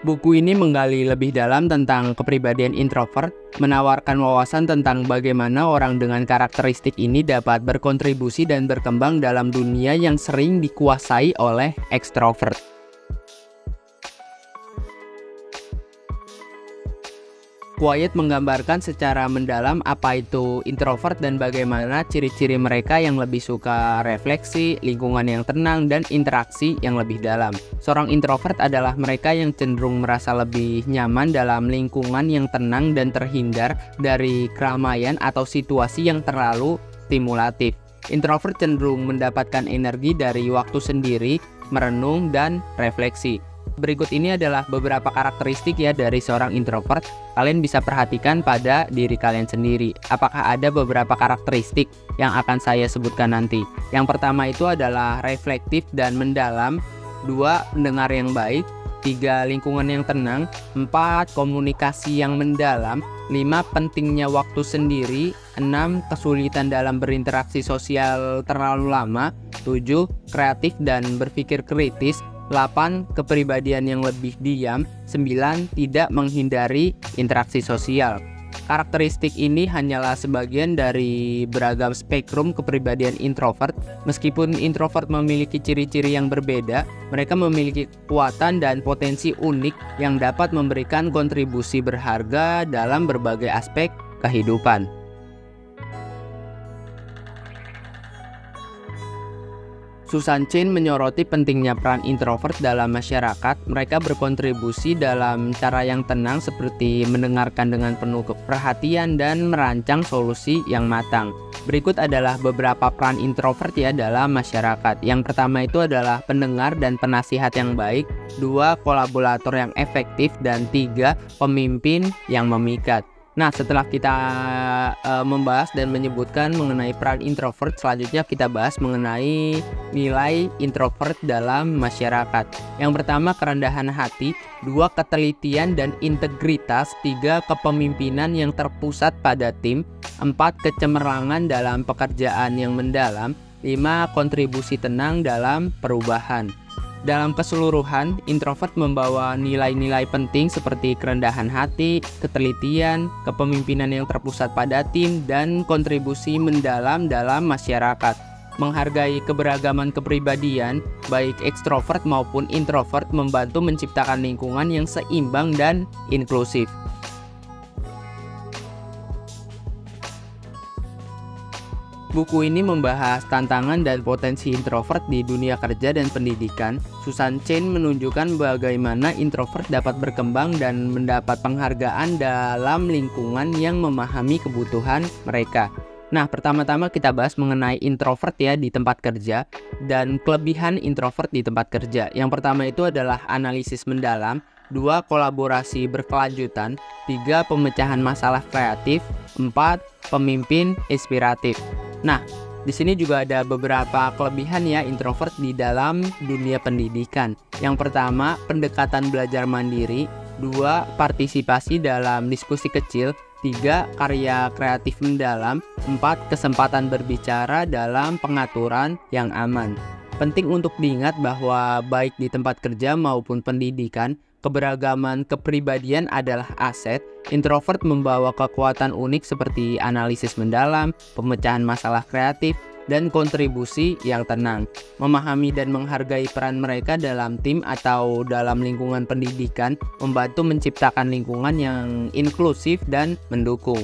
Buku ini menggali lebih dalam tentang kepribadian introvert, menawarkan wawasan tentang bagaimana orang dengan karakteristik ini dapat berkontribusi dan berkembang dalam dunia yang sering dikuasai oleh ekstrovert. Quiet menggambarkan secara mendalam apa itu introvert dan bagaimana ciri-ciri mereka yang lebih suka refleksi, lingkungan yang tenang, dan interaksi yang lebih dalam. Seorang introvert adalah mereka yang cenderung merasa lebih nyaman dalam lingkungan yang tenang dan terhindar dari keramaian atau situasi yang terlalu stimulatif. Introvert cenderung mendapatkan energi dari waktu sendiri, merenung, dan refleksi. Berikut ini adalah beberapa karakteristik ya dari seorang introvert. Kalian bisa perhatikan pada diri kalian sendiri. Apakah ada beberapa karakteristik yang akan saya sebutkan nanti? Yang pertama itu adalah reflektif dan mendalam. 2. Pendengar yang baik. 3. Lingkungan yang tenang. 4. Komunikasi yang mendalam. 5. Pentingnya waktu sendiri. 6. Kesulitan dalam berinteraksi sosial terlalu lama. 7. Kreatif dan berpikir kritis. 8. Kepribadian yang lebih diam. 9. Tidak menghindari interaksi sosial. Karakteristik ini hanyalah sebagian dari beragam spektrum kepribadian introvert. Meskipun introvert memiliki ciri-ciri yang berbeda, mereka memiliki kekuatan dan potensi unik yang dapat memberikan kontribusi berharga dalam berbagai aspek kehidupan. Susan Cain menyoroti pentingnya peran introvert dalam masyarakat. Mereka berkontribusi dalam cara yang tenang seperti mendengarkan dengan penuh perhatian dan merancang solusi yang matang. Berikut adalah beberapa peran introvert ya dalam masyarakat. Yang pertama itu adalah pendengar dan penasihat yang baik. 2. Kolaborator yang efektif. Dan 3. Pemimpin yang memikat. Nah, setelah kita membahas dan menyebutkan mengenai peran introvert, selanjutnya kita bahas mengenai nilai introvert dalam masyarakat. Yang pertama, kerendahan hati. 2. Ketelitian dan integritas. 3. Kepemimpinan yang terpusat pada tim. 4. Kecemerlangan dalam pekerjaan yang mendalam. 5. Kontribusi tenang dalam perubahan. Dalam keseluruhan, introvert membawa nilai-nilai penting seperti kerendahan hati, ketelitian, kepemimpinan yang terpusat pada tim, dan kontribusi mendalam dalam masyarakat. Menghargai keberagaman kepribadian, baik ekstrovert maupun introvert, membantu menciptakan lingkungan yang seimbang dan inklusif. Buku ini membahas tantangan dan potensi introvert di dunia kerja dan pendidikan. Susan Cain menunjukkan bagaimana introvert dapat berkembang dan mendapat penghargaan dalam lingkungan yang memahami kebutuhan mereka. Nah, pertama-tama kita bahas mengenai introvert ya di tempat kerja dan kelebihan introvert di tempat kerja. Yang pertama itu adalah analisis mendalam. 2. Kolaborasi berkelanjutan. 3. Pemecahan masalah kreatif. 4. Pemimpin inspiratif. Nah, di sini juga ada beberapa kelebihan ya introvert di dalam dunia pendidikan. Yang pertama, pendekatan belajar mandiri. 2. Partisipasi dalam diskusi kecil. 3. Karya kreatif mendalam. 4. Kesempatan berbicara dalam pengaturan yang aman. Penting untuk diingat bahwa baik di tempat kerja maupun pendidikan, keberagaman kepribadian adalah aset. Introvert membawa kekuatan unik seperti analisis mendalam, pemecahan masalah kreatif, dan kontribusi yang tenang. Memahami dan menghargai peran mereka dalam tim atau dalam lingkungan pendidikan membantu menciptakan lingkungan yang inklusif dan mendukung.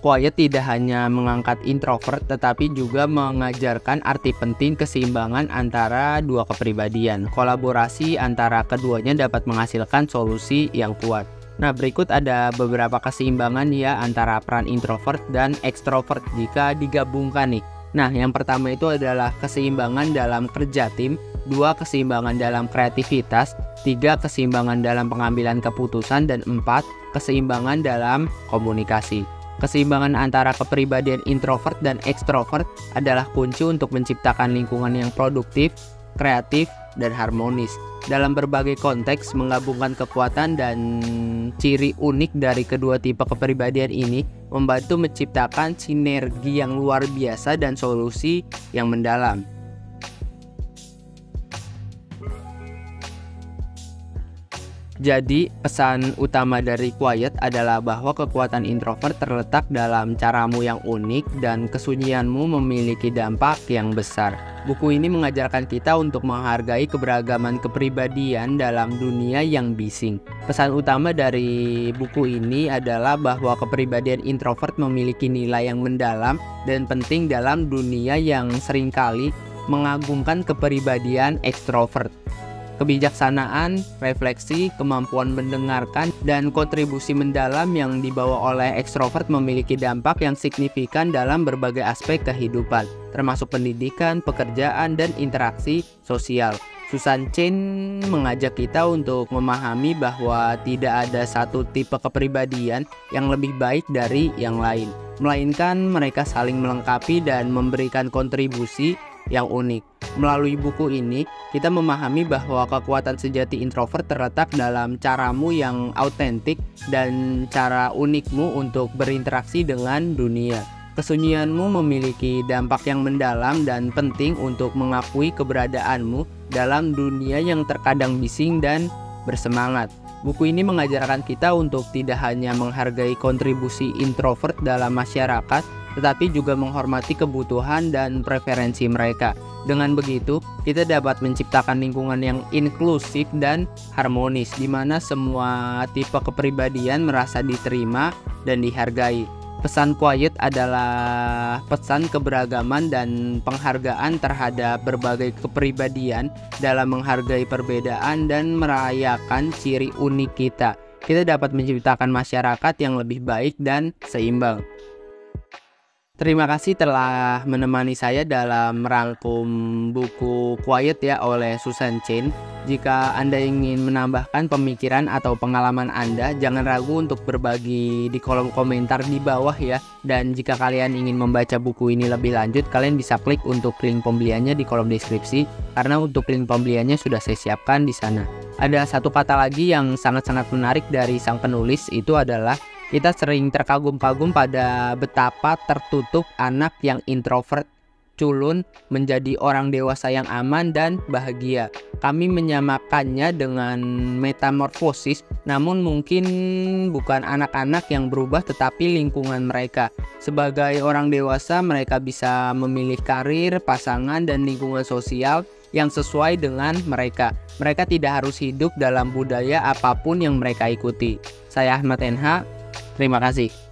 Quiet tidak hanya mengangkat introvert, tetapi juga mengajarkan arti penting keseimbangan antara dua kepribadian. Kolaborasi antara keduanya dapat menghasilkan solusi yang kuat. Nah, berikut ada beberapa keseimbangan ya antara peran introvert dan ekstrovert jika digabungkan nih. Nah, yang pertama itu adalah keseimbangan dalam kerja tim. 2. Keseimbangan dalam kreativitas. 3. Keseimbangan dalam pengambilan keputusan. Dan 4. Keseimbangan dalam komunikasi. Keseimbangan antara kepribadian introvert dan ekstrovert adalah kunci untuk menciptakan lingkungan yang produktif, kreatif, dan harmonis. Dalam berbagai konteks, menggabungkan kekuatan dan ciri unik dari kedua tipe kepribadian ini membantu menciptakan sinergi yang luar biasa dan solusi yang mendalam. Jadi, pesan utama dari Quiet adalah bahwa kekuatan introvert terletak dalam caramu yang unik dan kesunyianmu memiliki dampak yang besar. Buku ini mengajarkan kita untuk menghargai keberagaman kepribadian dalam dunia yang bising. Pesan utama dari buku ini adalah bahwa kepribadian introvert memiliki nilai yang mendalam dan penting dalam dunia yang seringkali mengagungkan kepribadian ekstrovert. Kebijaksanaan, refleksi, kemampuan mendengarkan, dan kontribusi mendalam yang dibawa oleh ekstrovert memiliki dampak yang signifikan dalam berbagai aspek kehidupan, termasuk pendidikan, pekerjaan, dan interaksi sosial. Susan Cain mengajak kita untuk memahami bahwa tidak ada satu tipe kepribadian yang lebih baik dari yang lain, melainkan mereka saling melengkapi dan memberikan kontribusi yang unik. Melalui buku ini, kita memahami bahwa kekuatan sejati introvert terletak dalam caramu yang autentik dan cara unikmu untuk berinteraksi dengan dunia. Kesunyianmu memiliki dampak yang mendalam dan penting untuk mengakui keberadaanmu dalam dunia yang terkadang bising dan bersemangat. Buku ini mengajarkan kita untuk tidak hanya menghargai kontribusi introvert dalam masyarakat, tetapi juga menghormati kebutuhan dan preferensi mereka. Dengan begitu, kita dapat menciptakan lingkungan yang inklusif dan harmonis, di mana semua tipe kepribadian merasa diterima dan dihargai. Pesan Quiet adalah pesan keberagaman dan penghargaan terhadap berbagai kepribadian dalam menghargai perbedaan dan merayakan ciri unik kita. Kita dapat menciptakan masyarakat yang lebih baik dan seimbang. Terima kasih telah menemani saya dalam merangkum buku Quiet ya oleh Susan Cain. Jika Anda ingin menambahkan pemikiran atau pengalaman Anda, jangan ragu untuk berbagi di kolom komentar di bawah ya. Dan jika kalian ingin membaca buku ini lebih lanjut, kalian bisa klik untuk link pembeliannya di kolom deskripsi, karena untuk link pembeliannya sudah saya siapkan di sana. Ada satu kata lagi yang sangat-sangat menarik dari sang penulis, itu adalah kita sering terkagum-kagum pada betapa tertutup anak yang introvert, culun, menjadi orang dewasa yang aman dan bahagia. Kami menyamakannya dengan metamorfosis, namun mungkin bukan anak-anak yang berubah tetapi lingkungan mereka. Sebagai orang dewasa, mereka bisa memilih karir, pasangan, dan lingkungan sosial yang sesuai dengan mereka. Mereka tidak harus hidup dalam budaya apapun yang mereka ikuti. Saya Ahmad NH. Terima kasih.